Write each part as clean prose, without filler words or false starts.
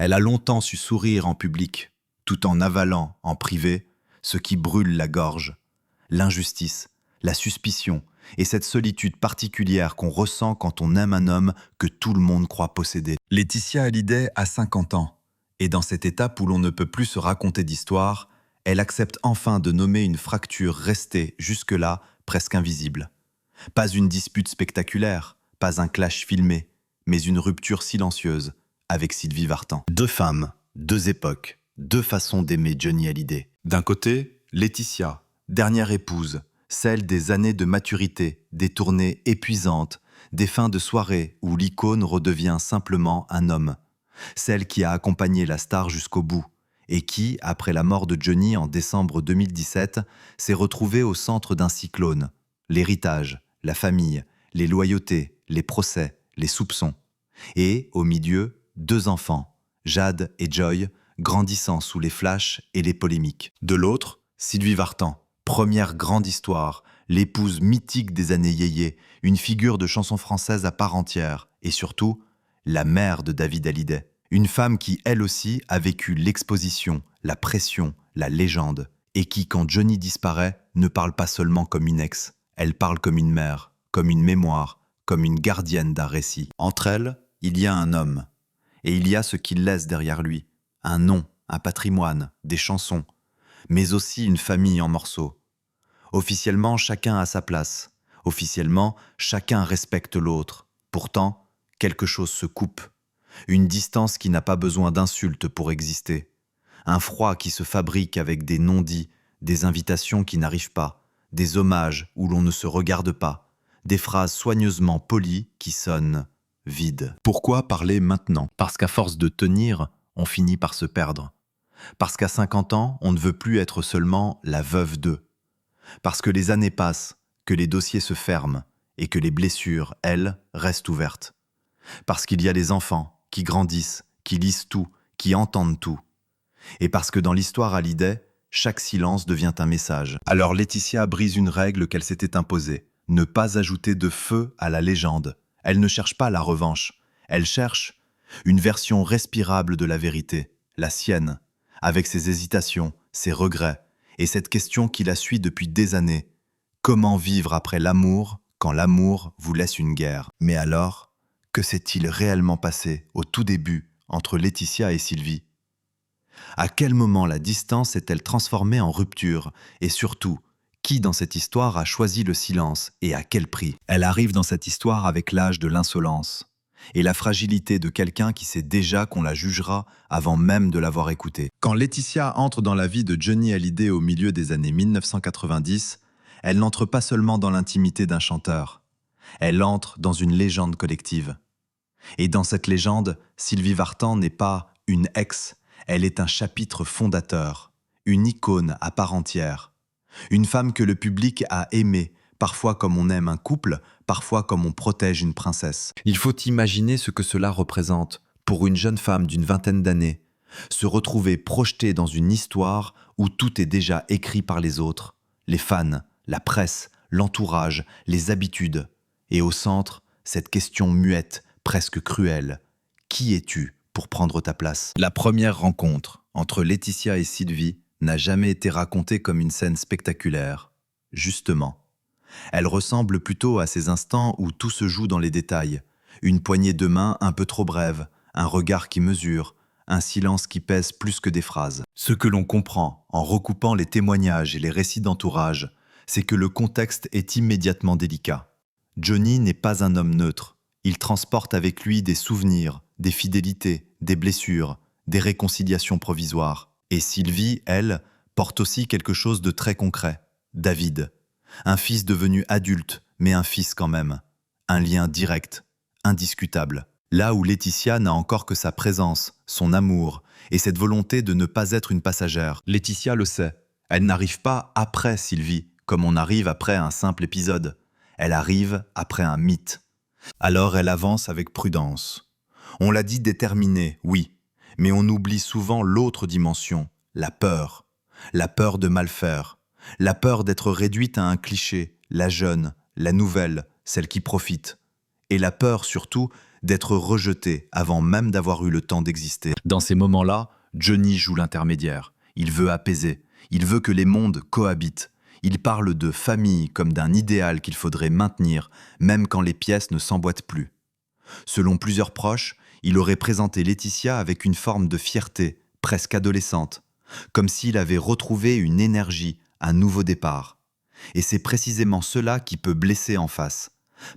Elle a longtemps su sourire en public, tout en avalant, en privé, ce qui brûle la gorge. L'injustice, la suspicion et cette solitude particulière qu'on ressent quand on aime un homme que tout le monde croit posséder. Laetitia Hallyday a 50 ans, et dans cette étape où l'on ne peut plus se raconter d'histoire, elle accepte enfin de nommer une fracture restée jusque-là presque invisible. Pas une dispute spectaculaire, pas un clash filmé, mais une rupture silencieuse avec Sylvie Vartan. Deux femmes, deux époques, deux façons d'aimer Johnny Hallyday. D'un côté, Laetitia, dernière épouse, celle des années de maturité, des tournées épuisantes, des fins de soirée où l'icône redevient simplement un homme. Celle qui a accompagné la star jusqu'au bout et qui, après la mort de Johnny en décembre 2017, s'est retrouvée au centre d'un cyclone. L'héritage, la famille, les loyautés, les procès, les soupçons. Et, au milieu, deux enfants, Jade et Joy, grandissant sous les flashs et les polémiques. De l'autre, Sylvie Vartan, première grande histoire, l'épouse mythique des années yéyé, une figure de chanson française à part entière, et surtout, la mère de David Hallyday. Une femme qui, elle aussi, a vécu l'exposition, la pression, la légende, et qui, quand Johnny disparaît, ne parle pas seulement comme une ex, elle parle comme une mère, comme une mémoire, comme une gardienne d'un récit. Entre elles, il y a un homme, et il y a ce qu'il laisse derrière lui, un nom, un patrimoine, des chansons, mais aussi une famille en morceaux. Officiellement, chacun a sa place. Officiellement, chacun respecte l'autre. Pourtant, quelque chose se coupe. Une distance qui n'a pas besoin d'insultes pour exister. Un froid qui se fabrique avec des non-dits, des invitations qui n'arrivent pas, des hommages où l'on ne se regarde pas, des phrases soigneusement polies qui sonnent vides. Pourquoi parler maintenant? Parce qu'à force de tenir, on finit par se perdre. Parce qu'à 50 ans, on ne veut plus être seulement la veuve d'eux. Parce que les années passent, que les dossiers se ferment et que les blessures, elles, restent ouvertes. Parce qu'il y a les enfants qui grandissent, qui lisent tout, qui entendent tout. Et parce que dans l'histoire Hallyday, chaque silence devient un message. Alors Laetitia brise une règle qu'elle s'était imposée, ne pas ajouter de feu à la légende. Elle ne cherche pas la revanche, elle cherche une version respirable de la vérité, la sienne, avec ses hésitations, ses regrets, et cette question qui la suit depuis des années. Comment vivre après l'amour quand l'amour vous laisse une guerre? Mais alors, que s'est-il réellement passé au tout début entre Laetitia et Sylvie? À quel moment la distance s'est-elle transformée en rupture? Et surtout, qui dans cette histoire a choisi le silence et à quel prix? Elle arrive dans cette histoire avec l'âge de l'insolence et la fragilité de quelqu'un qui sait déjà qu'on la jugera avant même de l'avoir écoutée. Quand Laetitia entre dans la vie de Johnny Hallyday au milieu des années 1990, elle n'entre pas seulement dans l'intimité d'un chanteur, elle entre dans une légende collective. Et dans cette légende, Sylvie Vartan n'est pas une ex, elle est un chapitre fondateur, une icône à part entière. Une femme que le public a aimée, parfois comme on aime un couple, parfois comme on protège une princesse. Il faut imaginer ce que cela représente pour une jeune femme d'une vingtaine d'années, se retrouver projetée dans une histoire où tout est déjà écrit par les autres, les fans, la presse, l'entourage, les habitudes. Et au centre, cette question muette, presque cruelle. Qui es-tu pour prendre ta place? La première rencontre entre Laetitia et Sylvie n'a jamais été racontée comme une scène spectaculaire. Justement. Elle ressemble plutôt à ces instants où tout se joue dans les détails. Une poignée de main un peu trop brève, un regard qui mesure, un silence qui pèse plus que des phrases. Ce que l'on comprend en recoupant les témoignages et les récits d'entourage, c'est que le contexte est immédiatement délicat. Johnny n'est pas un homme neutre. Il transporte avec lui des souvenirs, des fidélités, des blessures, des réconciliations provisoires. Et Sylvie, elle, porte aussi quelque chose de très concret. David. Un fils devenu adulte, mais un fils quand même. Un lien direct, indiscutable. Là où Laetitia n'a encore que sa présence, son amour, et cette volonté de ne pas être une passagère. Laetitia le sait. Elle n'arrive pas après Sylvie, comme on arrive après un simple épisode. Elle arrive après un mythe. Alors elle avance avec prudence. On l'a dit déterminée, oui, mais on oublie souvent l'autre dimension, la peur. La peur de mal faire. La peur d'être réduite à un cliché, la jeune, la nouvelle, celle qui profite. Et la peur surtout d'être rejeté avant même d'avoir eu le temps d'exister. Dans ces moments-là, Johnny joue l'intermédiaire. Il veut apaiser. Il veut que les mondes cohabitent. Il parle de famille comme d'un idéal qu'il faudrait maintenir, même quand les pièces ne s'emboîtent plus. Selon plusieurs proches, il aurait présenté Laetitia avec une forme de fierté, presque adolescente, comme s'il avait retrouvé une énergie, un nouveau départ. Et c'est précisément cela qui peut blesser en face,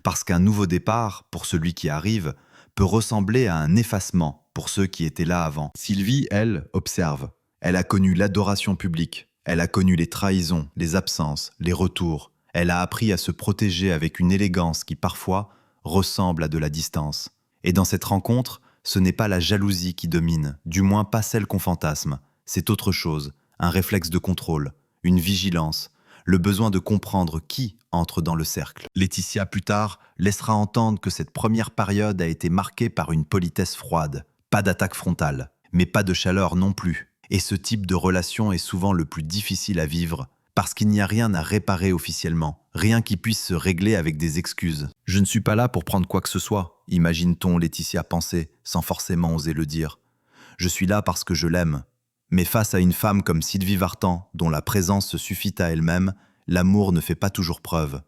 parce qu'un nouveau départ, pour celui qui arrive, peut ressembler à un effacement pour ceux qui étaient là avant. Sylvie, elle, observe. Elle a connu l'adoration publique, elle a connu les trahisons, les absences, les retours. Elle a appris à se protéger avec une élégance qui parfois ressemble à de la distance. Et dans cette rencontre, ce n'est pas la jalousie qui domine, du moins pas celle qu'on fantasme. C'est autre chose, un réflexe de contrôle, une vigilance, le besoin de comprendre qui entre dans le cercle. Laetitia, plus tard, laissera entendre que cette première période a été marquée par une politesse froide. Pas d'attaque frontale, mais pas de chaleur non plus. Et ce type de relation est souvent le plus difficile à vivre, parce qu'il n'y a rien à réparer officiellement, rien qui puisse se régler avec des excuses. « Je ne suis pas là pour prendre quoi que ce soit », imagine-t-on Laetitia penser, sans forcément oser le dire. « Je suis là parce que je l'aime. » Mais face à une femme comme Sylvie Vartan, dont la présence se suffit à elle-même, l'amour ne fait pas toujours preuve.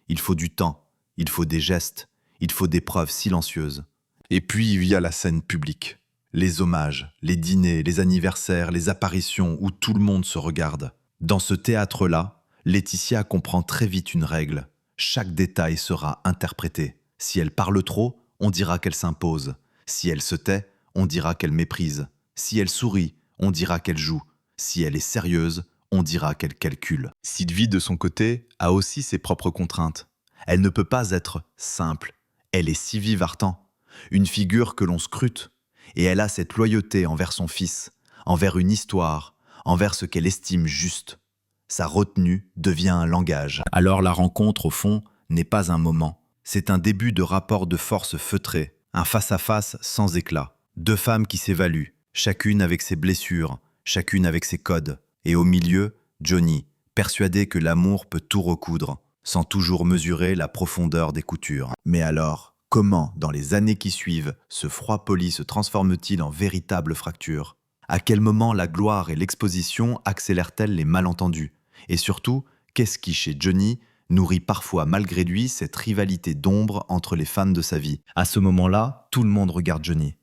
Il faut du temps, il faut des gestes, il faut des preuves silencieuses. Et puis il y a la scène publique. Les hommages, les dîners, les anniversaires, les apparitions où tout le monde se regarde. Dans ce théâtre-là, Laetitia comprend très vite une règle. Chaque détail sera interprété. Si elle parle trop, on dira qu'elle s'impose. Si elle se tait, on dira qu'elle méprise. Si elle sourit, on dira qu'elle joue. Si elle est sérieuse, on dira qu'elle calcule. Sylvie, de son côté, a aussi ses propres contraintes. Elle ne peut pas être simple. Elle est Sylvie Vartan, une figure que l'on scrute. Et elle a cette loyauté envers son fils, envers une histoire, envers ce qu'elle estime juste. Sa retenue devient un langage. Alors la rencontre, au fond, n'est pas un moment. C'est un début de rapport de force feutré, un face-à-face sans éclat. Deux femmes qui s'évaluent, chacune avec ses blessures, chacune avec ses codes. Et au milieu, Johnny, persuadé que l'amour peut tout recoudre, sans toujours mesurer la profondeur des coutures. Mais alors, comment, dans les années qui suivent, ce froid poli se transforme-t-il en véritable fracture? À quel moment la gloire et l'exposition accélèrent-elles les malentendus? Et surtout, qu'est-ce qui, chez Johnny, nourrit parfois malgré lui cette rivalité d'ombre entre les fans de sa vie? À ce moment-là, tout le monde regarde Johnny.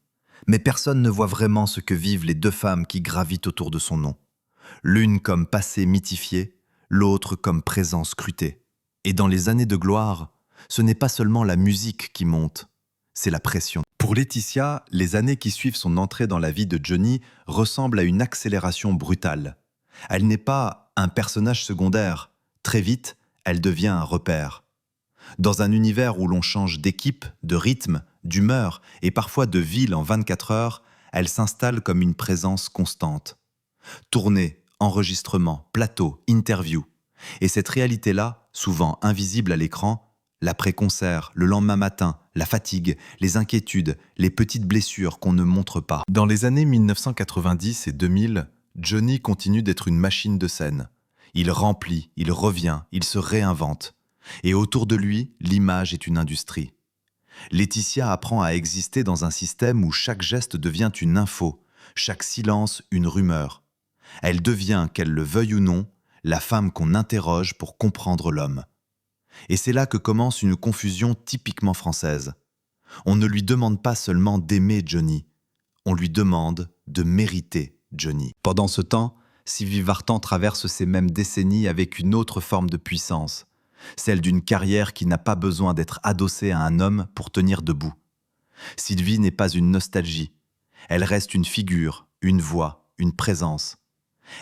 Mais personne ne voit vraiment ce que vivent les deux femmes qui gravitent autour de son nom. L'une comme passé mythifié, l'autre comme présent scruté. Et dans les années de gloire, ce n'est pas seulement la musique qui monte, c'est la pression. Pour Laetitia, les années qui suivent son entrée dans la vie de Johnny ressemblent à une accélération brutale. Elle n'est pas un personnage secondaire. Très vite, elle devient un repère. Dans un univers où l'on change d'équipe, de rythme, d'humeur et parfois de ville en 24 heures, elle s'installe comme une présence constante. Tournée, enregistrement, plateau, interview. Et cette réalité-là, souvent invisible à l'écran, l'après-concert, le lendemain matin, la fatigue, les inquiétudes, les petites blessures qu'on ne montre pas. Dans les années 1990 et 2000, Johnny continue d'être une machine de scène. Il remplit, il revient, il se réinvente. Et autour de lui, l'image est une industrie. Laetitia apprend à exister dans un système où chaque geste devient une info, chaque silence une rumeur. Elle devient, qu'elle le veuille ou non, la femme qu'on interroge pour comprendre l'homme. Et c'est là que commence une confusion typiquement française. On ne lui demande pas seulement d'aimer Johnny, on lui demande de mériter Johnny. Pendant ce temps, Sylvie Vartan traverse ces mêmes décennies avec une autre forme de puissance, celle d'une carrière qui n'a pas besoin d'être adossée à un homme pour tenir debout. Sylvie n'est pas une nostalgie, elle reste une figure, une voix, une présence.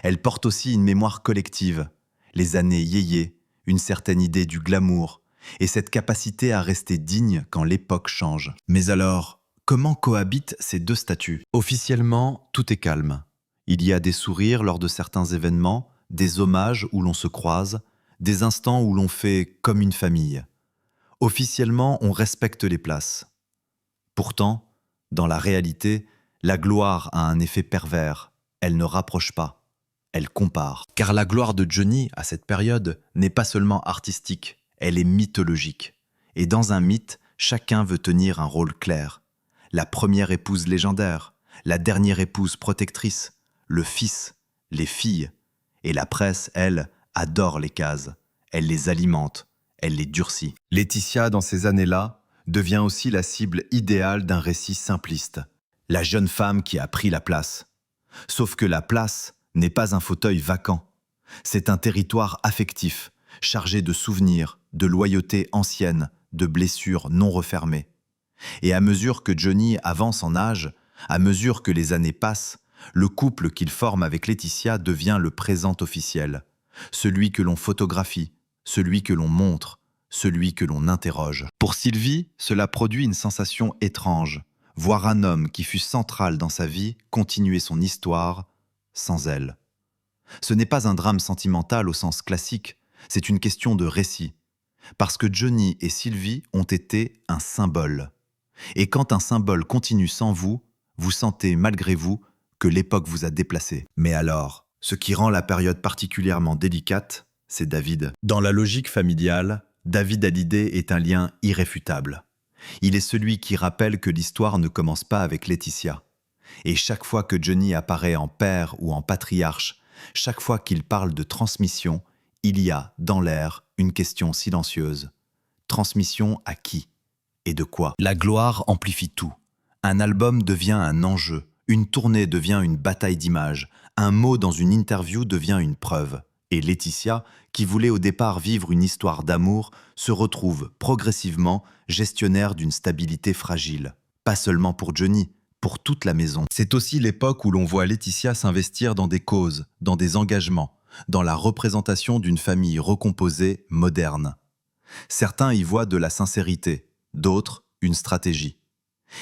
Elle porte aussi une mémoire collective, les années yéyé, une certaine idée du glamour, et cette capacité à rester digne quand l'époque change. Mais alors, comment cohabitent ces deux statuts? Officiellement, tout est calme. Il y a des sourires lors de certains événements, des hommages où l'on se croise, des instants où l'on fait comme une famille. Officiellement, on respecte les places. Pourtant, dans la réalité, la gloire a un effet pervers. Elle ne rapproche pas. Elle compare. Car la gloire de Johnny, à cette période, n'est pas seulement artistique, elle est mythologique. Et dans un mythe, chacun veut tenir un rôle clair. la première épouse légendaire, la dernière épouse protectrice, le fils, les filles. Et la presse, elle, adore les cases. Elle les alimente, elle les durcit. Laetitia, dans ces années-là, devient aussi la cible idéale d'un récit simpliste. La jeune femme qui a pris la place. Sauf que la place n'est pas un fauteuil vacant. C'est un territoire affectif, chargé de souvenirs, de loyauté ancienne, de blessures non refermées. Et à mesure que Johnny avance en âge, à mesure que les années passent, le couple qu'il forme avec Laetitia devient le présent officiel, celui que l'on photographie, celui que l'on montre, celui que l'on interroge. Pour Sylvie, cela produit une sensation étrange, voir un homme qui fut central dans sa vie continuer son histoire sans elle. Ce n'est pas un drame sentimental au sens classique, c'est une question de récit. Parce que Johnny et Sylvie ont été un symbole. Et quand un symbole continue sans vous, vous sentez malgré vous que l'époque vous a déplacé. Mais alors, ce qui rend la période particulièrement délicate, c'est David. Dans la logique familiale, David Hallyday est un lien irréfutable. Il est celui qui rappelle que l'histoire ne commence pas avec Laetitia. Et chaque fois que Johnny apparaît en père ou en patriarche, chaque fois qu'il parle de transmission, il y a, dans l'air, une question silencieuse. Transmission à qui ? Et de quoi ? La gloire amplifie tout. Un album devient un enjeu, une tournée devient une bataille d'images, un mot dans une interview devient une preuve. Et Laetitia, qui voulait au départ vivre une histoire d'amour, se retrouve progressivement gestionnaire d'une stabilité fragile. Pas seulement pour Johnny, pour toute la maison. C'est aussi l'époque où l'on voit Laetitia s'investir dans des causes, dans des engagements, dans la représentation d'une famille recomposée, moderne. Certains y voient de la sincérité, d'autres une stratégie.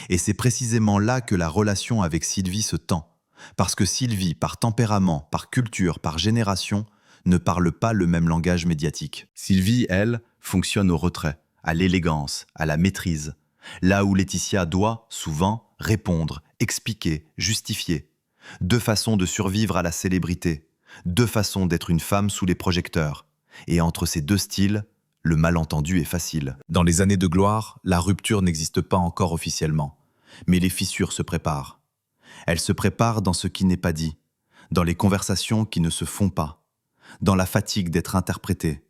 Et c'est précisément là que la relation avec Sylvie se tend, parce que Sylvie, par tempérament, par culture, par génération, ne parle pas le même langage médiatique. Sylvie, elle, fonctionne au retrait, à l'élégance, à la maîtrise, là où Laetitia doit, souvent, répondre, expliquer, justifier. Deux façons de survivre à la célébrité, deux façons d'être une femme sous les projecteurs. Et entre ces deux styles, le malentendu est facile. Dans les années de gloire, la rupture n'existe pas encore officiellement, mais les fissures se préparent. Elles se préparent dans ce qui n'est pas dit, dans les conversations qui ne se font pas, dans la fatigue d'être interprété,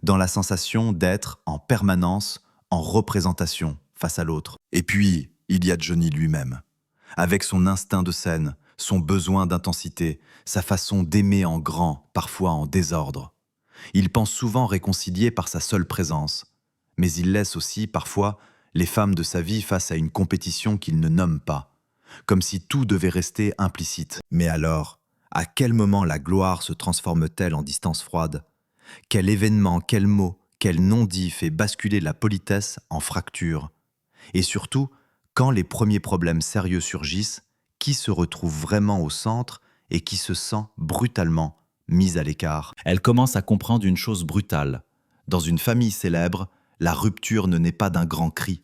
dans la sensation d'être en permanence en représentation face à l'autre. Et puis, il y a Johnny lui-même, avec son instinct de scène, son besoin d'intensité, sa façon d'aimer en grand, parfois en désordre. Il pense souvent réconcilier par sa seule présence, mais il laisse aussi, parfois, les femmes de sa vie face à une compétition qu'il ne nomme pas, comme si tout devait rester implicite. Mais alors, à quel moment la gloire se transforme-t-elle en distance froide ? Quel événement, quel mot, quel non-dit fait basculer la politesse en fracture ? Et surtout, quand les premiers problèmes sérieux surgissent, qui se retrouve vraiment au centre et qui se sent brutalement mise à l'écart ? Elle commence à comprendre une chose brutale. Dans une famille célèbre, la rupture ne naît pas d'un grand cri.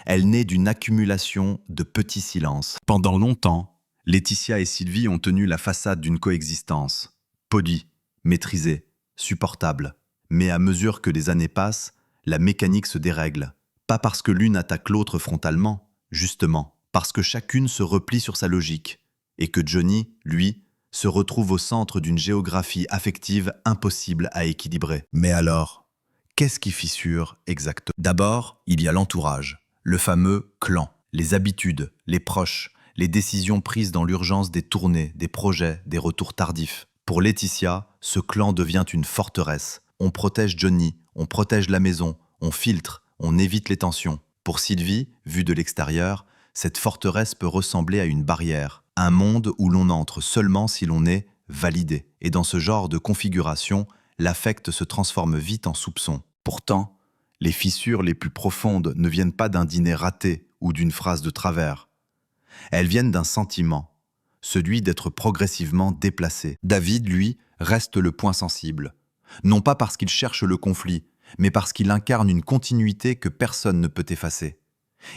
Elle naît d'une accumulation de petits silences. Pendant longtemps, Laetitia et Sylvie ont tenu la façade d'une coexistence. Polie, maîtrisée, supportable. Mais à mesure que les années passent, la mécanique se dérègle. Pas parce que l'une attaque l'autre frontalement, justement, parce que chacune se replie sur sa logique, et que Johnny, lui, se retrouve au centre d'une géographie affective impossible à équilibrer. Mais alors, qu'est-ce qui fissure exactement ? D'abord, il y a l'entourage, le fameux clan, les habitudes, les proches, les décisions prises dans l'urgence des tournées, des projets, des retours tardifs. Pour Laetitia, ce clan devient une forteresse. On protège Johnny, on protège la maison, on filtre, on évite les tensions. Pour Sylvie, vue de l'extérieur, cette forteresse peut ressembler à une barrière, un monde où l'on entre seulement si l'on est validé. Et dans ce genre de configuration, l'affect se transforme vite en soupçon. Pourtant, les fissures les plus profondes ne viennent pas d'un dîner raté ou d'une phrase de travers. Elles viennent d'un sentiment, celui d'être progressivement déplacé. David, lui, reste le point sensible. Non pas parce qu'il cherche le conflit, mais parce qu'il incarne une continuité que personne ne peut effacer.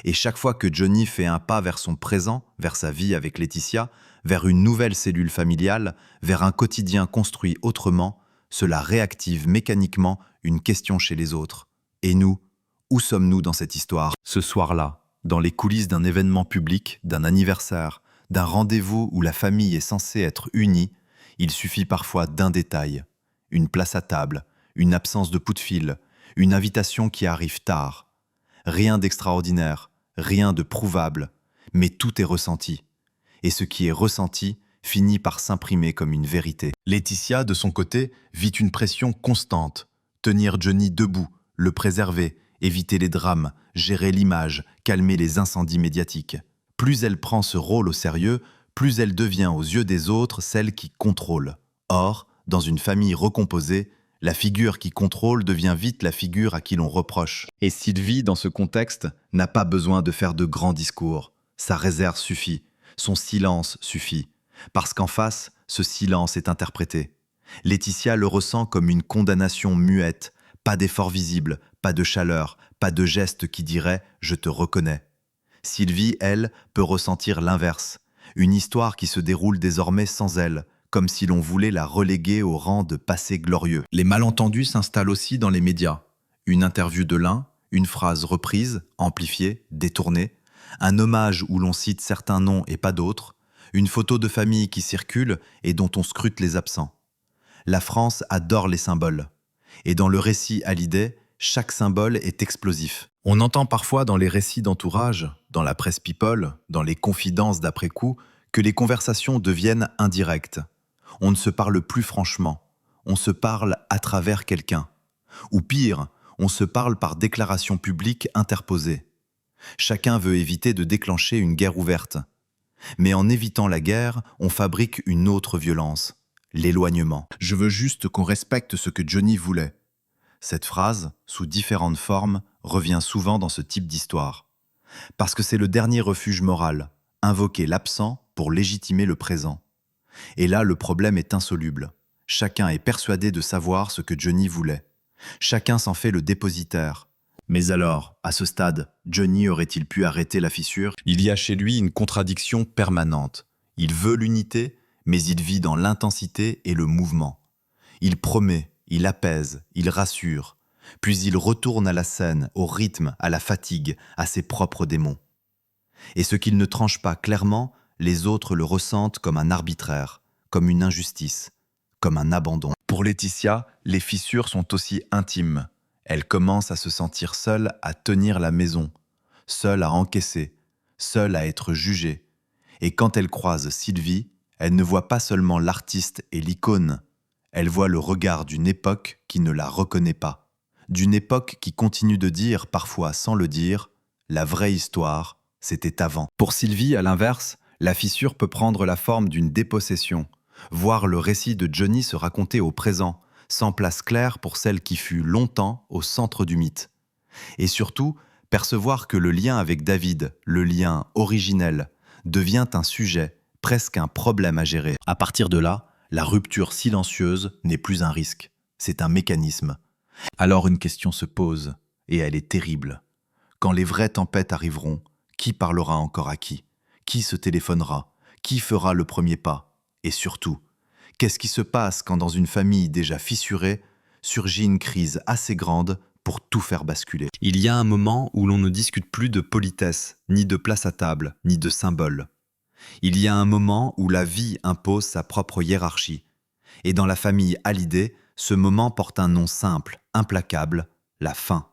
Et chaque fois que Johnny fait un pas vers son présent, vers sa vie avec Laetitia, vers une nouvelle cellule familiale, vers un quotidien construit autrement, cela réactive mécaniquement une question chez les autres. Et nous, où sommes-nous dans cette histoire ? Ce soir-là, dans les coulisses d'un événement public, d'un anniversaire, d'un rendez-vous où la famille est censée être unie, il suffit parfois d'un détail, une place à table, une absence de coup de fil, une invitation qui arrive tard. Rien d'extraordinaire, rien de prouvable, mais tout est ressenti. Et ce qui est ressenti finit par s'imprimer comme une vérité. Laetitia, de son côté, vit une pression constante. Tenir Johnny debout, le préserver, éviter les drames, gérer l'image, calmer les incendies médiatiques. Plus elle prend ce rôle au sérieux, plus elle devient aux yeux des autres celle qui contrôle. Or, dans une famille recomposée, la figure qui contrôle devient vite la figure à qui l'on reproche. Et Sylvie, dans ce contexte, n'a pas besoin de faire de grands discours. Sa réserve suffit, son silence suffit. Parce qu'en face, ce silence est interprété. Laetitia le ressent comme une condamnation muette, pas d'effort visible, pas de chaleur, pas de geste qui dirait « je te reconnais ». Sylvie, elle, peut ressentir l'inverse, une histoire qui se déroule désormais sans elle, comme si l'on voulait la reléguer au rang de passé glorieux. Les malentendus s'installent aussi dans les médias. Une interview de l'un, une phrase reprise, amplifiée, détournée, un hommage où l'on cite certains noms et pas d'autres, une photo de famille qui circule et dont on scrute les absents. La France adore les symboles. Et dans le récit Hallyday, chaque symbole est explosif. On entend parfois dans les récits d'entourage, dans la presse people, dans les confidences d'après-coup, que les conversations deviennent indirectes. On ne se parle plus franchement. On se parle à travers quelqu'un. Ou pire, on se parle par déclaration publique interposée. Chacun veut éviter de déclencher une guerre ouverte. Mais en évitant la guerre, on fabrique une autre violence, l'éloignement. « Je veux juste qu'on respecte ce que Johnny voulait ». Cette phrase, sous différentes formes, revient souvent dans ce type d'histoire. Parce que c'est le dernier refuge moral, invoquer l'absent pour légitimer le présent. Et là, le problème est insoluble. Chacun est persuadé de savoir ce que Johnny voulait. Chacun s'en fait le dépositaire. Mais alors, à ce stade, Johnny aurait-il pu arrêter la fissure? Il y a chez lui une contradiction permanente. Il veut l'unité, mais il vit dans l'intensité et le mouvement. Il promet, il apaise, il rassure. Puis il retourne à la scène, au rythme, à la fatigue, à ses propres démons. Et ce qu'il ne tranche pas clairement, les autres le ressentent comme un arbitraire, comme une injustice, comme un abandon. Pour Laetitia, les fissures sont aussi intimes. Elle commence à se sentir seule à tenir la maison, seule à encaisser, seule à être jugée. Et quand elle croise Sylvie, elle ne voit pas seulement l'artiste et l'icône, elle voit le regard d'une époque qui ne la reconnaît pas, d'une époque qui continue de dire, parfois sans le dire, la vraie histoire, c'était avant. Pour Sylvie, à l'inverse, la fissure peut prendre la forme d'une dépossession, voir le récit de Johnny se raconter au présent, sans place claire pour celle qui fut longtemps au centre du mythe. Et surtout, percevoir que le lien avec David, le lien originel, devient un sujet, presque un problème à gérer. À partir de là, la rupture silencieuse n'est plus un risque, c'est un mécanisme. Alors une question se pose, et elle est terrible. Quand les vraies tempêtes arriveront, qui parlera encore à qui? Qui se téléphonera? Qui fera le premier pas? Et surtout, qu'est-ce qui se passe quand dans une famille déjà fissurée, surgit une crise assez grande pour tout faire basculer? Il y a un moment où l'on ne discute plus de politesse, ni de place à table, ni de symbole. Il y a un moment où la vie impose sa propre hiérarchie. Et dans la famille Hallyday, ce moment porte un nom simple, implacable, la faim.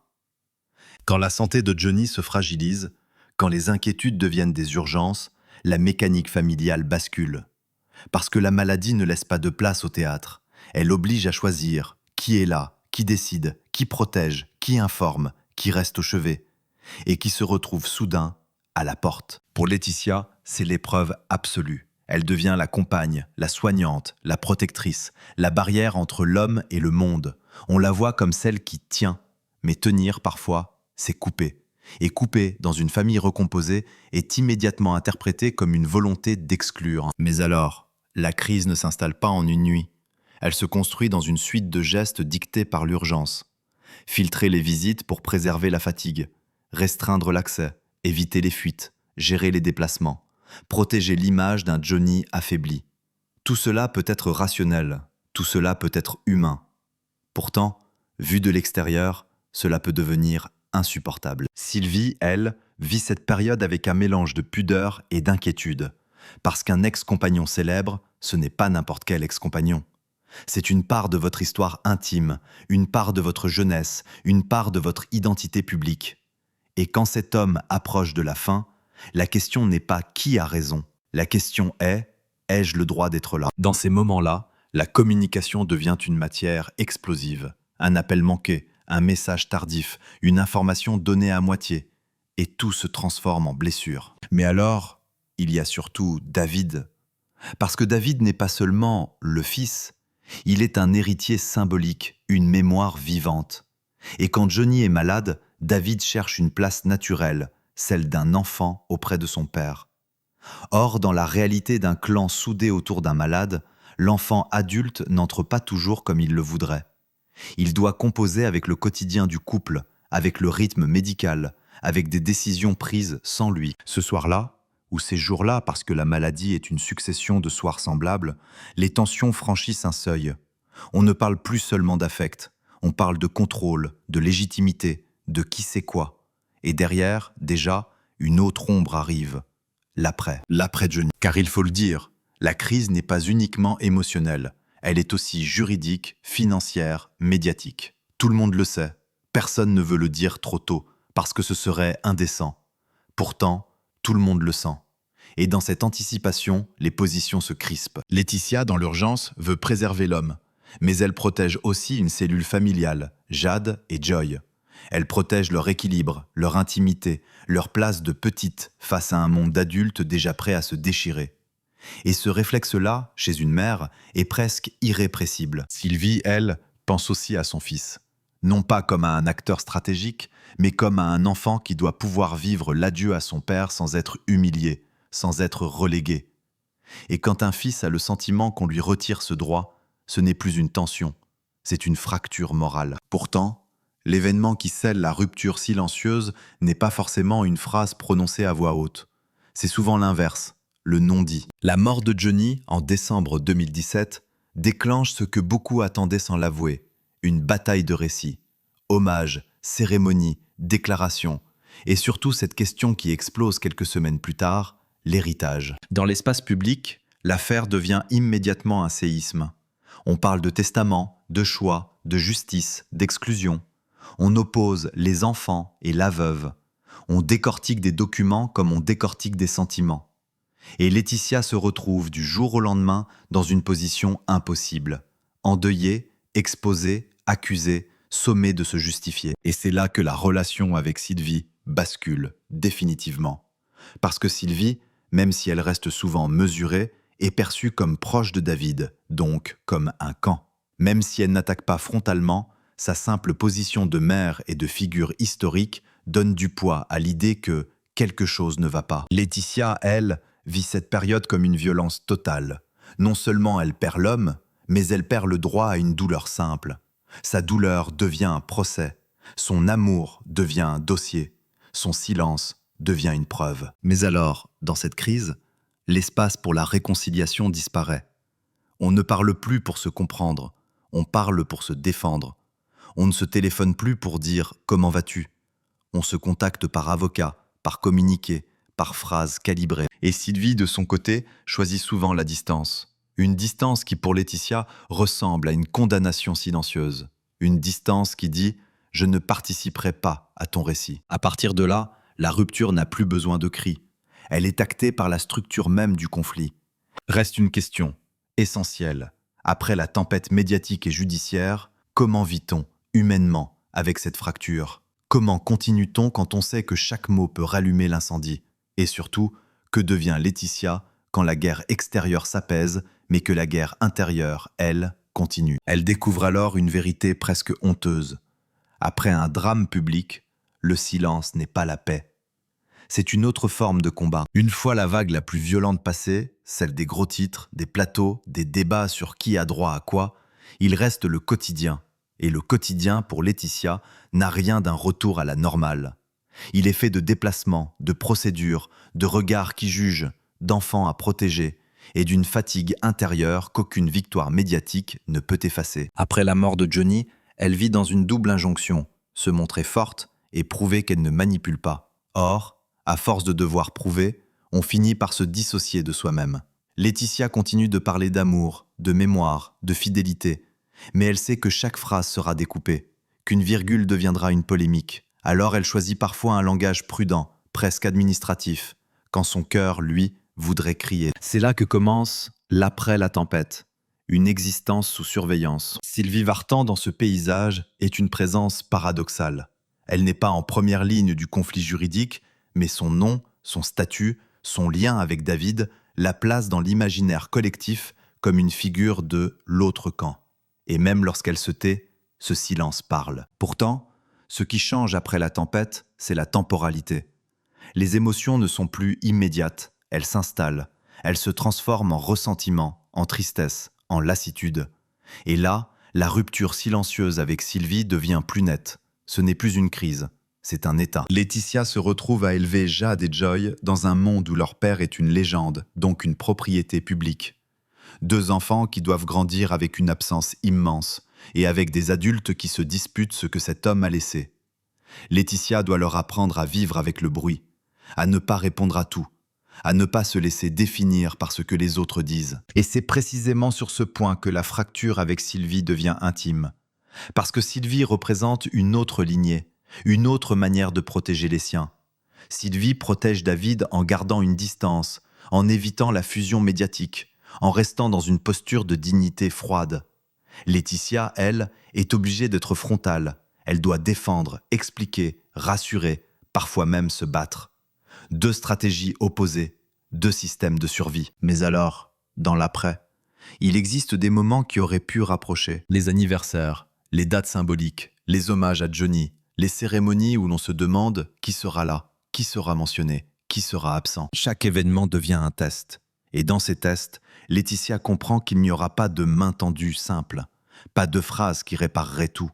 Quand la santé de Johnny se fragilise, quand les inquiétudes deviennent des urgences, la mécanique familiale bascule. Parce que la maladie ne laisse pas de place au théâtre. Elle oblige à choisir qui est là, qui décide, qui protège, qui informe, qui reste au chevet, et qui se retrouve soudain à la porte. Pour Laetitia, c'est l'épreuve absolue. Elle devient la compagne, la soignante, la protectrice, la barrière entre l'homme et le monde. On la voit comme celle qui tient, mais tenir parfois, c'est couper. Et couper dans une famille recomposée est immédiatement interprété comme une volonté d'exclure. Mais alors, la crise ne s'installe pas en une nuit. Elle se construit dans une suite de gestes dictés par l'urgence. Filtrer les visites pour préserver la fatigue, restreindre l'accès, éviter les fuites, gérer les déplacements, protéger l'image d'un Johnny affaibli. Tout cela peut être rationnel, tout cela peut être humain. Pourtant, vu de l'extérieur, cela peut devenir insupportable. Sylvie, elle, vit cette période avec un mélange de pudeur et d'inquiétude. Parce qu'un ex-compagnon célèbre, ce n'est pas n'importe quel ex-compagnon. C'est une part de votre histoire intime, une part de votre jeunesse, une part de votre identité publique. Et quand cet homme approche de la fin, la question n'est pas qui a raison. La question est, ai-je le droit d'être là? Dans ces moments-là, la communication devient une matière explosive. Un appel manqué, un message tardif, une information donnée à moitié. Et tout se transforme en blessure. Mais alors, il y a surtout David. Parce que David n'est pas seulement le fils, il est un héritier symbolique, une mémoire vivante. Et quand Johnny est malade, David cherche une place naturelle, celle d'un enfant auprès de son père. Or, dans la réalité d'un clan soudé autour d'un malade, l'enfant adulte n'entre pas toujours comme il le voudrait. Il doit composer avec le quotidien du couple, avec le rythme médical, avec des décisions prises sans lui. Ce soir-là, ou ces jours-là, parce que la maladie est une succession de soirs semblables, les tensions franchissent un seuil. On ne parle plus seulement d'affect, on parle de contrôle, de légitimité, de qui sait quoi. Et derrière, déjà, une autre ombre arrive. L'après Johnny. Car il faut le dire, la crise n'est pas uniquement émotionnelle, elle est aussi juridique, financière, médiatique. Tout le monde le sait, personne ne veut le dire trop tôt, parce que ce serait indécent. Pourtant, tout le monde le sent. Et dans cette anticipation, les positions se crispent. Laetitia, dans l'urgence, veut préserver l'homme. Mais elle protège aussi une cellule familiale, Jade et Joy. Elle protège leur équilibre, leur intimité, leur place de petite face à un monde d'adultes déjà prêt à se déchirer. Et ce réflexe-là, chez une mère, est presque irrépressible. Sylvie, elle, pense aussi à son fils. Non pas comme à un acteur stratégique, mais comme à un enfant qui doit pouvoir vivre l'adieu à son père sans être humilié, sans être relégué. Et quand un fils a le sentiment qu'on lui retire ce droit, ce n'est plus une tension, c'est une fracture morale. Pourtant, l'événement qui scelle la rupture silencieuse n'est pas forcément une phrase prononcée à voix haute. C'est souvent l'inverse, le non-dit. La mort de Johnny, en décembre 2017, déclenche ce que beaucoup attendaient sans l'avouer, une bataille de récits. Hommage, cérémonie, déclaration, et surtout cette question qui explose quelques semaines plus tard, l'héritage. Dans l'espace public, l'affaire devient immédiatement un séisme. On parle de testament, de choix, de justice, d'exclusion. On oppose les enfants et la veuve. On décortique des documents comme on décortique des sentiments. Et Laetitia se retrouve du jour au lendemain dans une position impossible. Endeuillée, exposée, accusée, sommée de se justifier. Et c'est là que la relation avec Sylvie bascule définitivement. Parce que Sylvie, même si elle reste souvent mesurée, est perçue comme proche de David, donc comme un camp. Même si elle n'attaque pas frontalement, sa simple position de mère et de figure historique donne du poids à l'idée que quelque chose ne va pas. Laetitia, elle, vit cette période comme une violence totale. Non seulement elle perd l'homme, mais elle perd le droit à une douleur simple. Sa douleur devient un procès, son amour devient un dossier, son silence devient une preuve. Mais alors, dans cette crise, l'espace pour la réconciliation disparaît. On ne parle plus pour se comprendre, on parle pour se défendre. On ne se téléphone plus pour dire « Comment vas-tu ?» On se contacte par avocat, par communiqué, par phrases calibrées. Et Sylvie, de son côté, choisit souvent la distance. Une distance qui, pour Laetitia, ressemble à une condamnation silencieuse. Une distance qui dit « Je ne participerai pas à ton récit ». À partir de là, la rupture n'a plus besoin de cris. Elle est actée par la structure même du conflit. Reste une question, essentielle. Après la tempête médiatique et judiciaire, comment vit-on, humainement, avec cette fracture ? Comment continue-t-on quand on sait que chaque mot peut rallumer l'incendie ? Et surtout, que devient Laetitia quand la guerre extérieure s'apaise, mais que la guerre intérieure, elle, continue ? Elle découvre alors une vérité presque honteuse. Après un drame public, le silence n'est pas la paix. C'est une autre forme de combat. Une fois la vague la plus violente passée, celle des gros titres, des plateaux, des débats sur qui a droit à quoi, il reste le quotidien. Et le quotidien, pour Laetitia, n'a rien d'un retour à la normale. Il est fait de déplacements, de procédures, de regards qui jugent, d'enfants à protéger, et d'une fatigue intérieure qu'aucune victoire médiatique ne peut effacer. Après la mort de Johnny, elle vit dans une double injonction, se montrer forte et prouver qu'elle ne manipule pas. Or, À force de devoir prouver, on finit par se dissocier de soi-même. Laetitia continue de parler d'amour, de mémoire, de fidélité, mais elle sait que chaque phrase sera découpée, qu'une virgule deviendra une polémique. Alors elle choisit parfois un langage prudent, presque administratif, quand son cœur, lui, voudrait crier. C'est là que commence l'après la tempête, une existence sous surveillance. Sylvie Vartan, dans ce paysage, est une présence paradoxale. Elle n'est pas en première ligne du conflit juridique, mais son nom, son statut, son lien avec David la place dans l'imaginaire collectif comme une figure de l'autre camp. Et même lorsqu'elle se tait, ce silence parle. Pourtant, ce qui change après la tempête, c'est la temporalité. Les émotions ne sont plus immédiates, elles s'installent, elles se transforment en ressentiment, en tristesse, en lassitude. Et là, la rupture silencieuse avec Sylvie devient plus nette. Ce n'est plus une crise, c'est un état. Laetitia se retrouve à élever Jade et Joy dans un monde où leur père est une légende, donc une propriété publique. 2 enfants qui doivent grandir avec une absence immense et avec des adultes qui se disputent ce que cet homme a laissé. Laetitia doit leur apprendre à vivre avec le bruit, à ne pas répondre à tout, à ne pas se laisser définir par ce que les autres disent. Et c'est précisément sur ce point que la fracture avec Sylvie devient intime. Parce que Sylvie représente une autre lignée, une autre manière de protéger les siens. Sylvie protège David en gardant une distance, en évitant la fusion médiatique, en restant dans une posture de dignité froide. Laetitia, elle, est obligée d'être frontale. Elle doit défendre, expliquer, rassurer, parfois même se battre. 2 stratégies opposées, 2 systèmes de survie. Mais alors, dans l'après, il existe des moments qui auraient pu rapprocher. Les anniversaires, les dates symboliques, les hommages à Johnny, les cérémonies où l'on se demande qui sera là, qui sera mentionné, qui sera absent. Chaque événement devient un test. Et dans ces tests, Laetitia comprend qu'il n'y aura pas de main tendue simple, pas de phrase qui réparerait tout.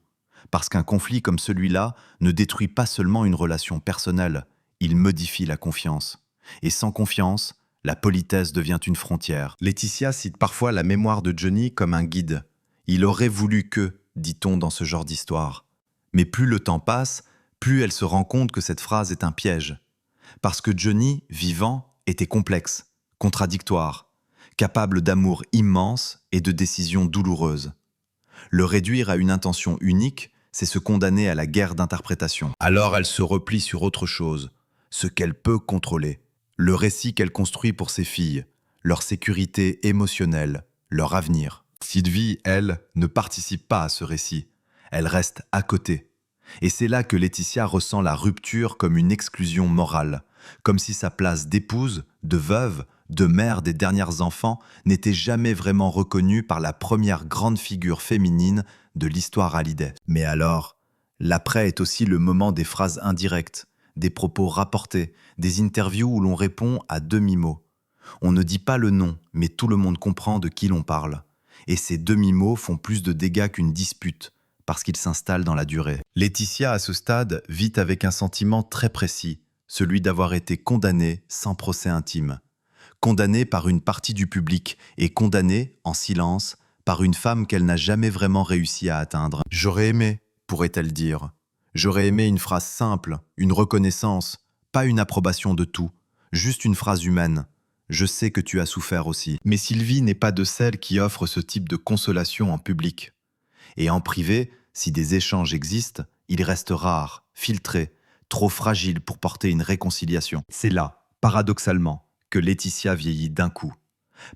Parce qu'un conflit comme celui-là ne détruit pas seulement une relation personnelle, il modifie la confiance. Et sans confiance, la politesse devient une frontière. Laetitia cite parfois la mémoire de Johnny comme un guide. Il aurait voulu que, dit-on dans ce genre d'histoire. Mais plus le temps passe, plus elle se rend compte que cette phrase est un piège. Parce que Johnny, vivant, était complexe, contradictoire, capable d'amour immense et de décisions douloureuses. Le réduire à une intention unique, c'est se condamner à la guerre d'interprétation. Alors elle se replie sur autre chose, ce qu'elle peut contrôler. Le récit qu'elle construit pour ses filles, leur sécurité émotionnelle, leur avenir. Sylvie, elle, ne participe pas à ce récit. Elle reste à côté. Et c'est là que Laetitia ressent la rupture comme une exclusion morale, comme si sa place d'épouse, de veuve, de mère des derniers enfants n'était jamais vraiment reconnue par la première grande figure féminine de l'histoire Hallyday. Mais alors, l'après est aussi le moment des phrases indirectes, des propos rapportés, des interviews où l'on répond à demi-mots. On ne dit pas le nom, mais tout le monde comprend de qui l'on parle. Et ces demi-mots font plus de dégâts qu'une dispute, parce qu'ils s'installent dans la durée. Laetitia, à ce stade, vit avec un sentiment très précis, celui d'avoir été condamnée sans procès intime. Condamnée par une partie du public et condamnée, en silence, par une femme qu'elle n'a jamais vraiment réussi à atteindre. « J'aurais aimé », pourrait-elle dire. « J'aurais aimé une phrase simple, une reconnaissance, pas une approbation de tout, juste une phrase humaine. Je sais que tu as souffert aussi. » Mais Sylvie n'est pas de celles qui offrent ce type de consolation en public. Et en privé, si des échanges existent, ils restent rares, filtrés, trop fragiles pour porter une réconciliation. C'est là, paradoxalement, que Laetitia vieillit d'un coup.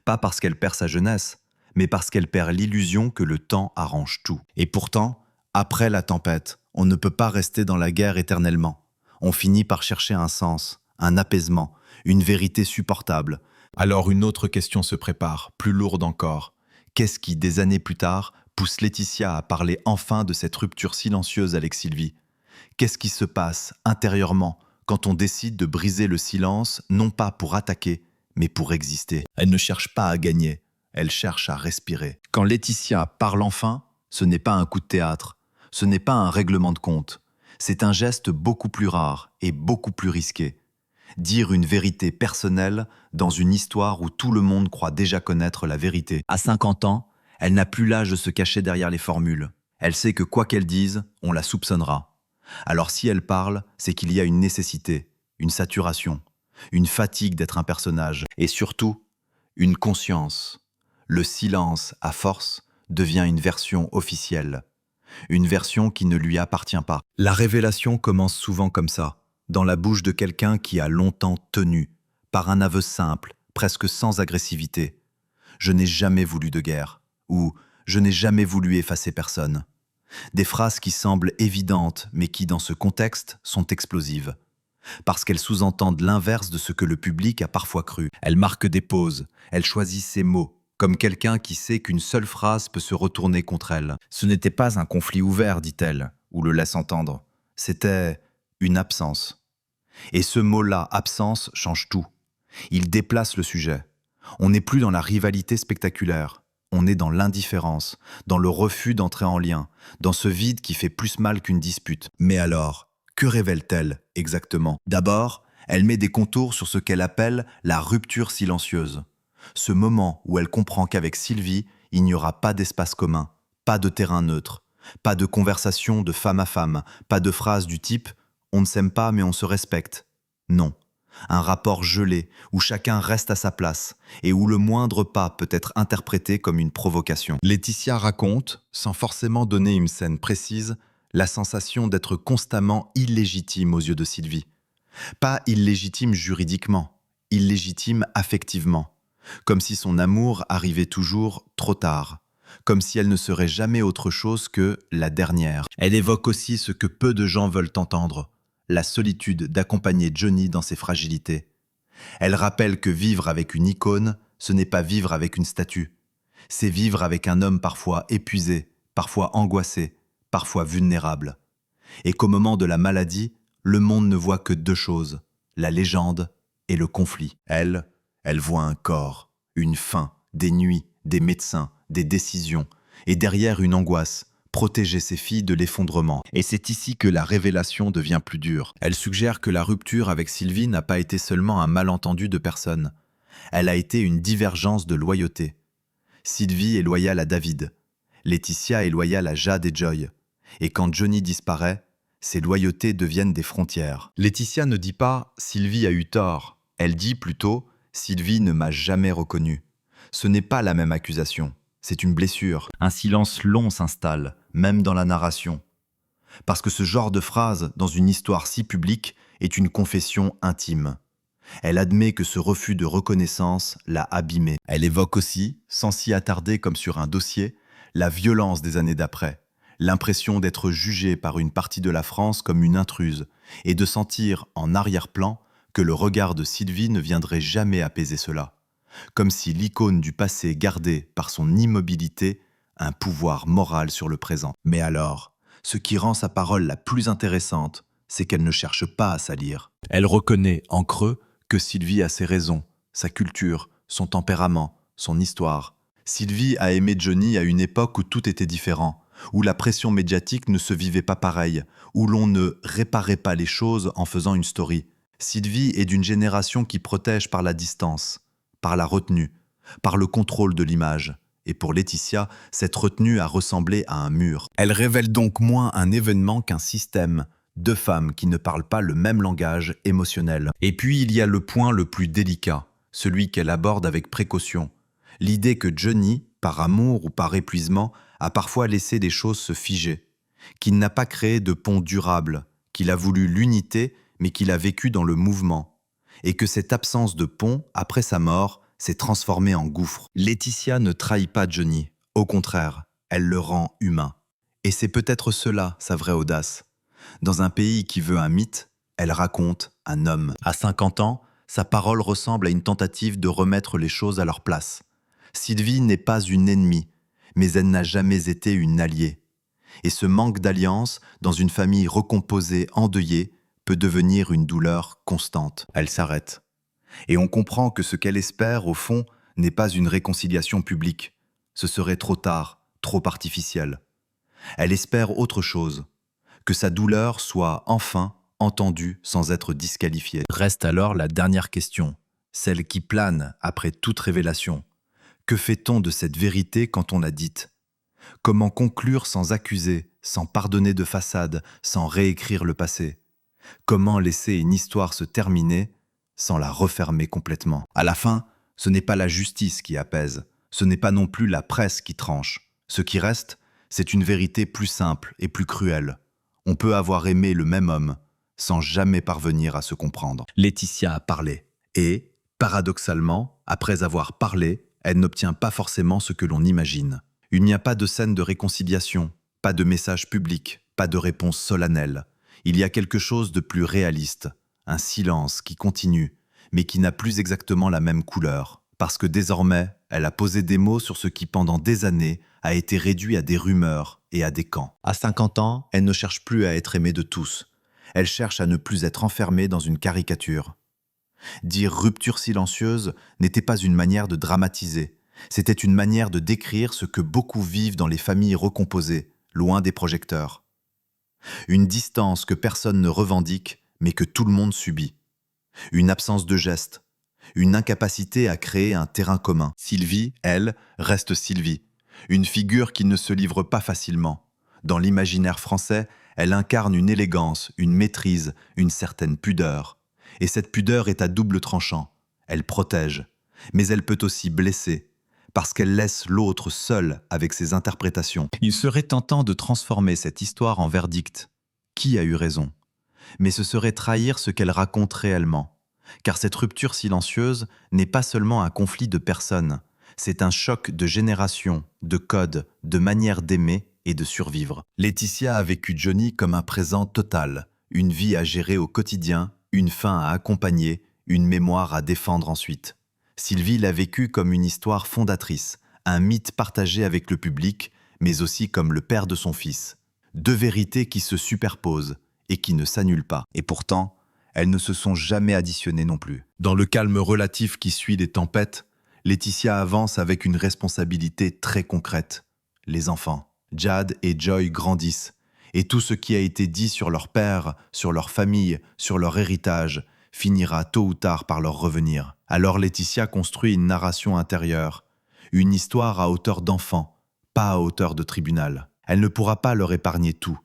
Pas parce qu'elle perd sa jeunesse, mais parce qu'elle perd l'illusion que le temps arrange tout. Et pourtant, après la tempête, on ne peut pas rester dans la guerre éternellement. On finit par chercher un sens, un apaisement, une vérité supportable. Alors une autre question se prépare, plus lourde encore. Qu'est-ce qui, des années plus tard, pousse Laetitia à parler enfin de cette rupture silencieuse avec Sylvie? Qu'est-ce qui se passe intérieurement quand on décide de briser le silence, non pas pour attaquer, mais pour exister? Elle ne cherche pas à gagner, elle cherche à respirer. Quand Laetitia parle enfin, ce n'est pas un coup de théâtre, ce n'est pas un règlement de compte, c'est un geste beaucoup plus rare et beaucoup plus risqué. Dire une vérité personnelle dans une histoire où tout le monde croit déjà connaître la vérité. À 50 ans, elle n'a plus l'âge de se cacher derrière les formules. Elle sait que quoi qu'elle dise, on la soupçonnera. Alors si elle parle, c'est qu'il y a une nécessité, une saturation, une fatigue d'être un personnage, et surtout, une conscience. Le silence, à force, devient une version officielle, une version qui ne lui appartient pas. La révélation commence souvent comme ça, dans la bouche de quelqu'un qui a longtemps tenu, par un aveu simple, presque sans agressivité. Je n'ai jamais voulu de guerre, ou je n'ai jamais voulu effacer personne. Des phrases qui semblent évidentes, mais qui, dans ce contexte, sont explosives. Parce qu'elles sous-entendent l'inverse de ce que le public a parfois cru. Elles marquent des pauses, elles choisissent ses mots, comme quelqu'un qui sait qu'une seule phrase peut se retourner contre elle. Ce n'était pas un conflit ouvert, dit-elle, ou le laisse entendre. C'était une absence. Et ce mot-là, absence, change tout. Il déplace le sujet. On n'est plus dans la rivalité spectaculaire. On est dans l'indifférence, dans le refus d'entrer en lien, dans ce vide qui fait plus mal qu'une dispute. Mais alors, que révèle-t-elle exactement? D'abord, elle met des contours sur ce qu'elle appelle la rupture silencieuse. Ce moment où elle comprend qu'avec Sylvie, il n'y aura pas d'espace commun, pas de terrain neutre, pas de conversation de femme à femme, pas de phrase du type « on ne s'aime pas mais on se respecte ». Non. Un rapport gelé, où chacun reste à sa place, et où le moindre pas peut être interprété comme une provocation. Laetitia raconte, sans forcément donner une scène précise, la sensation d'être constamment illégitime aux yeux de Sylvie. Pas illégitime juridiquement, illégitime affectivement. Comme si son amour arrivait toujours trop tard. Comme si elle ne serait jamais autre chose que la dernière. Elle évoque aussi ce que peu de gens veulent entendre. La solitude d'accompagner Johnny dans ses fragilités. Elle rappelle que vivre avec une icône, ce n'est pas vivre avec une statue. C'est vivre avec un homme parfois épuisé, parfois angoissé, parfois vulnérable. Et qu'au moment de la maladie, le monde ne voit que deux choses, la légende et le conflit. Elle voit un corps, une faim, des nuits, des médecins, des décisions, et derrière une angoisse, protéger ses filles de l'effondrement. Et c'est ici que la révélation devient plus dure. Elle suggère que la rupture avec Sylvie n'a pas été seulement un malentendu de personnes. Elle a été une divergence de loyauté. Sylvie est loyale à David. Laetitia est loyale à Jade et Joy. Et quand Johnny disparaît, ces loyautés deviennent des frontières. Laetitia ne dit pas « Sylvie a eu tort ». Elle dit plutôt « Sylvie ne m'a jamais reconnu ». Ce n'est pas la même accusation. C'est une blessure. Un silence long s'installe, même dans la narration. Parce que ce genre de phrase, dans une histoire si publique, est une confession intime. Elle admet que ce refus de reconnaissance l'a abîmée. Elle évoque aussi, sans s'y attarder comme sur un dossier, la violence des années d'après, l'impression d'être jugée par une partie de la France comme une intruse, et de sentir, en arrière-plan, que le regard de Sylvie ne viendrait jamais apaiser cela. Comme si l'icône du passé gardait, par son immobilité, un pouvoir moral sur le présent. Mais alors, ce qui rend sa parole la plus intéressante, c'est qu'elle ne cherche pas à salir. Elle reconnaît, en creux, que Sylvie a ses raisons, sa culture, son tempérament, son histoire. Sylvie a aimé Johnny à une époque où tout était différent, où la pression médiatique ne se vivait pas pareil, où l'on ne réparait pas les choses en faisant une story. Sylvie est d'une génération qui protège par la distance, par la retenue, par le contrôle de l'image. Et pour Laetitia, cette retenue a ressemblé à un mur. Elle révèle donc moins un événement qu'un système, deux femmes qui ne parlent pas le même langage émotionnel. Et puis il y a le point le plus délicat, celui qu'elle aborde avec précaution. L'idée que Johnny, par amour ou par épuisement, a parfois laissé des choses se figer, qu'il n'a pas créé de pont durable, qu'il a voulu l'unité, mais qu'il a vécu dans le mouvement. Et que cette absence de pont, après sa mort, s'est transformée en gouffre. Laetitia ne trahit pas Johnny. Au contraire, elle le rend humain. Et c'est peut-être cela, sa vraie audace. Dans un pays qui veut un mythe, elle raconte un homme. À 50 ans, sa parole ressemble à une tentative de remettre les choses à leur place. Sylvie n'est pas une ennemie, mais elle n'a jamais été une alliée. Et ce manque d'alliance, dans une famille recomposée, endeuillée, peut devenir une douleur constante. Elle s'arrête. Et on comprend que ce qu'elle espère, au fond, n'est pas une réconciliation publique. Ce serait trop tard, trop artificiel. Elle espère autre chose, que sa douleur soit enfin entendue sans être disqualifiée. Reste alors la dernière question, celle qui plane après toute révélation. Que fait-on de cette vérité quand on l'a dite? Comment conclure sans accuser, sans pardonner de façade, sans réécrire le passé? Comment laisser une histoire se terminer sans la refermer complètement? À la fin, ce n'est pas la justice qui apaise, ce n'est pas non plus la presse qui tranche. Ce qui reste, c'est une vérité plus simple et plus cruelle. On peut avoir aimé le même homme sans jamais parvenir à se comprendre. Laetitia a parlé et, paradoxalement, après avoir parlé, elle n'obtient pas forcément ce que l'on imagine. Il n'y a pas de scène de réconciliation, pas de message public, pas de réponse solennelle. Il y a quelque chose de plus réaliste, un silence qui continue, mais qui n'a plus exactement la même couleur. Parce que désormais, elle a posé des mots sur ce qui pendant des années a été réduit à des rumeurs et à des camps. À 50 ans, elle ne cherche plus à être aimée de tous. Elle cherche à ne plus être enfermée dans une caricature. Dire rupture silencieuse n'était pas une manière de dramatiser, c'était une manière de décrire ce que beaucoup vivent dans les familles recomposées, loin des projecteurs. Une distance que personne ne revendique, mais que tout le monde subit. Une absence de geste, une incapacité à créer un terrain commun. Sylvie, elle, reste Sylvie, une figure qui ne se livre pas facilement. Dans l'imaginaire français, elle incarne une élégance, une maîtrise, une certaine pudeur. Et cette pudeur est à double tranchant. Elle protège, mais elle peut aussi blesser, parce qu'elle laisse l'autre seul avec ses interprétations. Il serait tentant de transformer cette histoire en verdict. Qui a eu raison? Mais ce serait trahir ce qu'elle raconte réellement. Car cette rupture silencieuse n'est pas seulement un conflit de personnes, c'est un choc de génération, de codes, de manière d'aimer et de survivre. Laetitia a vécu Johnny comme un présent total, une vie à gérer au quotidien, une fin à accompagner, une mémoire à défendre ensuite. Sylvie l'a vécu comme une histoire fondatrice, un mythe partagé avec le public, mais aussi comme le père de son fils. Deux vérités qui se superposent et qui ne s'annulent pas. Et pourtant, elles ne se sont jamais additionnées non plus. Dans le calme relatif qui suit les tempêtes, Laetitia avance avec une responsabilité très concrète. Les enfants. Jad et Joy grandissent, et tout ce qui a été dit sur leur père, sur leur famille, sur leur héritage, finira tôt ou tard par leur revenir. Alors Laetitia construit une narration intérieure, une histoire à hauteur d'enfant, pas à hauteur de tribunal. Elle ne pourra pas leur épargner tout,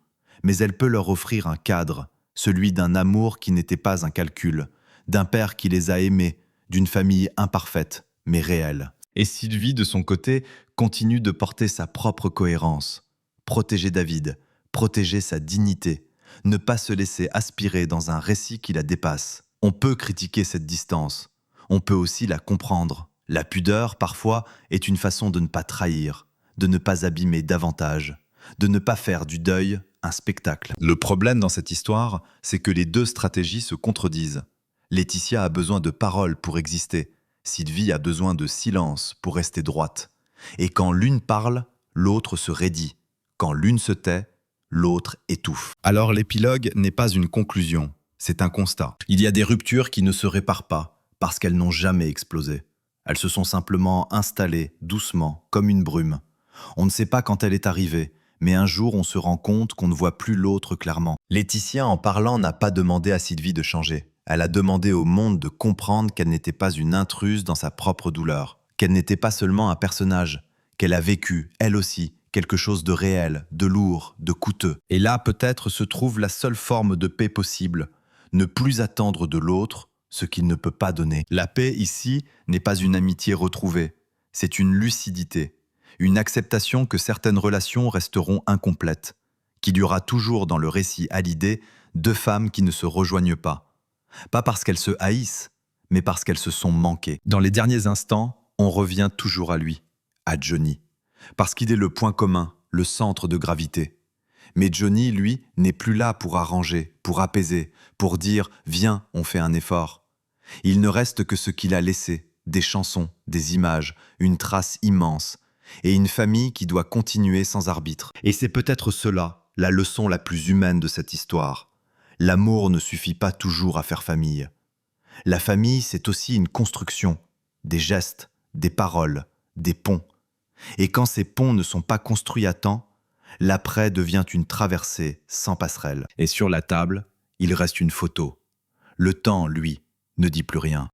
mais elle peut leur offrir un cadre, celui d'un amour qui n'était pas un calcul, d'un père qui les a aimés, d'une famille imparfaite, mais réelle. Et Sylvie, de son côté, continue de porter sa propre cohérence. Protéger David, protéger sa dignité, ne pas se laisser aspirer dans un récit qui la dépasse. On peut critiquer cette distance, on peut aussi la comprendre. La pudeur, parfois, est une façon de ne pas trahir, de ne pas abîmer davantage, de ne pas faire du deuil un spectacle. Le problème dans cette histoire, c'est que les deux stratégies se contredisent. Laetitia a besoin de paroles pour exister. Sylvie a besoin de silence pour rester droite. Et quand l'une parle, l'autre se raidit. Quand l'une se tait, l'autre étouffe. Alors l'épilogue n'est pas une conclusion, c'est un constat. Il y a des ruptures qui ne se réparent pas, parce qu'elles n'ont jamais explosé. Elles se sont simplement installées, doucement, comme une brume. On ne sait pas quand elle est arrivée, mais un jour on se rend compte qu'on ne voit plus l'autre clairement. Laetitia, en parlant, n'a pas demandé à Sylvie de changer. Elle a demandé au monde de comprendre qu'elle n'était pas une intruse dans sa propre douleur, qu'elle n'était pas seulement un personnage, qu'elle a vécu, elle aussi, quelque chose de réel, de lourd, de coûteux. Et là, peut-être, se trouve la seule forme de paix possible, ne plus attendre de l'autre ce qu'il ne peut pas donner. La paix, ici, n'est pas une amitié retrouvée, c'est une lucidité, une acceptation que certaines relations resteront incomplètes, qu'il y aura toujours dans le récit Hallyday deux femmes qui ne se rejoignent pas. Pas parce qu'elles se haïssent, mais parce qu'elles se sont manquées. Dans les derniers instants, on revient toujours à lui, à Johnny, parce qu'il est le point commun, le centre de gravité. Mais Johnny, lui, n'est plus là pour arranger, pour apaiser, pour dire « Viens, on fait un effort ». Il ne reste que ce qu'il a laissé, des chansons, des images, une trace immense, et une famille qui doit continuer sans arbitre. Et c'est peut-être cela, la leçon la plus humaine de cette histoire. L'amour ne suffit pas toujours à faire famille. La famille, c'est aussi une construction, des gestes, des paroles, des ponts. Et quand ces ponts ne sont pas construits à temps, l'après devient une traversée sans passerelle. Et sur la table, il reste une photo. Le temps, lui, ne dit plus rien.